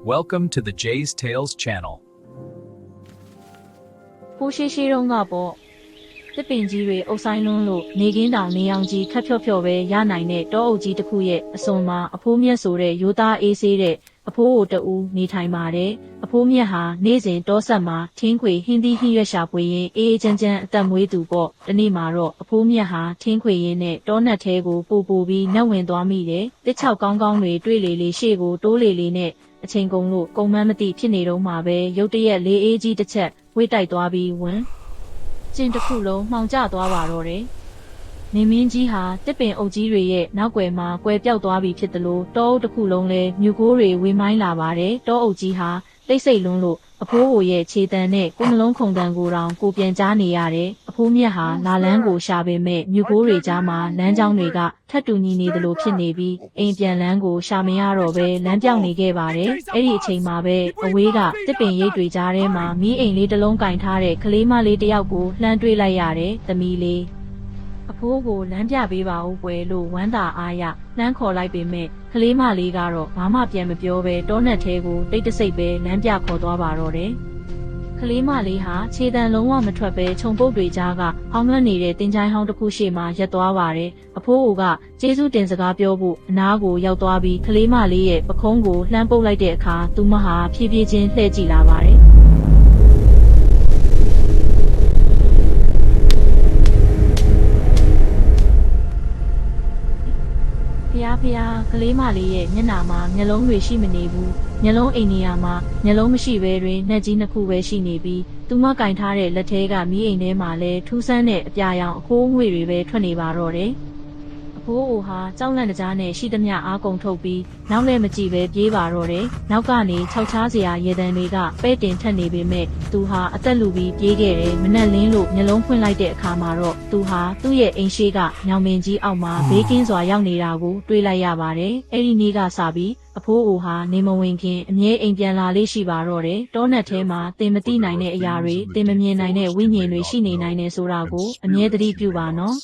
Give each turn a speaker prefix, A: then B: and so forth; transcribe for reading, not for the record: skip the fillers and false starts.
A: Welcome to the Jay's Tales channel.
B: ဖိုးရှိရှိတုံးကပေါ့တစ်ပင်ကြီးတွေအုပ်ဆိုင်လွန်းလို့နေကင်းတောင်နေအောင်ကြီးခက်ဖြော့ဖြော့ပဲရနိုင်တဲ့တောအုပ်ကြီးတစ်ခုရဲ့အစွန်မှာအဖိုးမြတ်ဆိုတဲ့ရိုးသားအေးဆေးတဲ့အဖိုးကိုတူနေထိုင်ပါတယ်အဖိုးမြတ်ဟာနေ့စဉ်တောဆက်မှာထင်းခွေဟင်းသီးဟင်းရွက်ရှာပွေရင်အေးအေးချမ်းချမ်းအသက်မွေးသူပေါ့ဒီနေ့မှာတော့အဖိုးမြတ်ဟာထင်းခွေရင်းနဲ့တောနက်ထဲကိုပို့ပြီးနှက်ဝင်သွားမိတယ်တစ်ချောက်ကောင်းကောင်းတွေတွေ့လေလေရှေ့ကိုတိုးလေလေနဲ့အချိန်ကုန်လို့ကုံမန်းမသိဖြစ်နေတော့မှပဲရုတ်တရက်လေးအေးကြီးတစ်ချက်ဝိတ်တိုက်သွားပြီးဝင်ကျင်းတစ်ခုလုံးမှောင်ကျသွားပါတော့တယ်နေမင်းကြီးဟာတစ်ပင်အုပ်ကြီးတွေရဲ့နောက်ွယ်မှာကွယ်ပြောက်သွားပြီဖြစ်တယ်လို့တောအုပ်တစ်ခုလုံးလဲမြူကိုးတွေဝေမိုင်းလာပါတယ်တောအုပ်ကြီးဟာတိတ်ဆိတ်လွန်းလို့အဖိုးကိုရဲ့ခြေတံနဲ့ကိုယ်နှလုံးခုန်တံကိုတောင်ကိုပြန်ကြားနေရတယ်အဖိုးမြတ်ဟာလာလန်းကိုရှာပေမဲ့မြူကိုးတွေကြားမှာလမ်းကြောင်းတွေကထပ်တူညီနေသလိုဖြစ်နေပြီးအိမ်ပြန်လန်းကိုရှာမရတော့ပဲလမ်းပြောင်းနေခဲ့ပါတယ်အဲ့ဒီအချိန်မှာပဲအဝေးကတစ်ပင်ရိပ်တွေကြားထဲမှာမီးအိမ်လေးတစ်လုံးကင်ထားတဲ့ကလေးမလေးတစ်ယောက်ကိုလှမ်းတွေ့လိုက်ရတယ်သမီးလေးအဖိုးကိုလမ်းပြပေးပါဦးကွယ်လို့ဝမ်းသာအားရလှမ်းခေါ်လိုက်ပေမဲ့ကလေးမလေးကတော့ဘာမှပြန်မပြောပဲတောနက်ထဲကိုတိတ်တဆိတ်ပဲလမ်းပြခေါ်သွားပါတော့တယ်ကလေးမလေးဟာခြေတံလုံးဝမထွက်ပဲခြုံပုတ်တွေကြားကဟောင်းနှွက်နေတဲ့တင်ချိုင်းဟောင်းတစ်ခုရှေ့မှာရပ်သွားပါတယ်အဖိုးကကျေးဇူးတင်စကားပြောဖို့အနားကိုရောက်သွားပြီးကလေးမလေးရဲ့ပခုံးကိုလှမ်းပုတ်လိုက်တဲ့အခါသူမဟာဖြည်းဖြည်းချင်းလှည့်ကြည့်လာပါတယ်ဖျားကလေးမလေးရဲ့မျက်နှာမှာမျက်လုံးတွေရှိမနေဘူးမျက်လုံးအိမ်နေရာမှာမျက်လုံးမရှိဘဲတွင်နှက်ကြီးနှစ်ခုပဲရှိနေပြီးသူမကင်ထားတဲ့လက်ထဲကမီးအိမ်ထဲမှာလဲထူးဆန်းတဲ့အပြာရောင်အခိုးငွေတွေပဲထွက်နေပါတော့တယ်အဖိုးအိုဟာကြောက်လန့်တကြားနဲ့ရှိသမျှအားကုန်ထုတ်ပြီးနောက်လည်းမကြည့်ပဲပြေးပါတော့တယ်နောက်ကနေခြောက်ချားစရာရေတံတွေကပဲ့တင်ထက်နေပေမဲ့သူဟာအသက်လူပြီးပြေးခဲ့တယ်မနှက်လင်းလို့မျက်လုံးဖွင့်လိုက်တဲ့အခါမှာတော့သူဟာသူ့ရဲ့အိမ်ရှိကညောင်မင်းကြီးအောက်မှာဘေးကင်းစွာရောက်နေတာကိုတွေ့လိုက်ရပါတယ်အဲ့ဒီနေ့ကစပြီးအဖိုးအိုဟာနေမဝင်ခင်အမြဲအိမ်ပြန်လာလေးရှိပါတော့တယ်တောနက်ထဲမှာတင်မတိနိုင်တဲ့အရာတွေတင်မမြင်နိုင်တဲ့ဝိညာဉ်တွေရှိနေနိုင်တယ်ဆိုတာကိုအမြဲသတိပြုပါနော်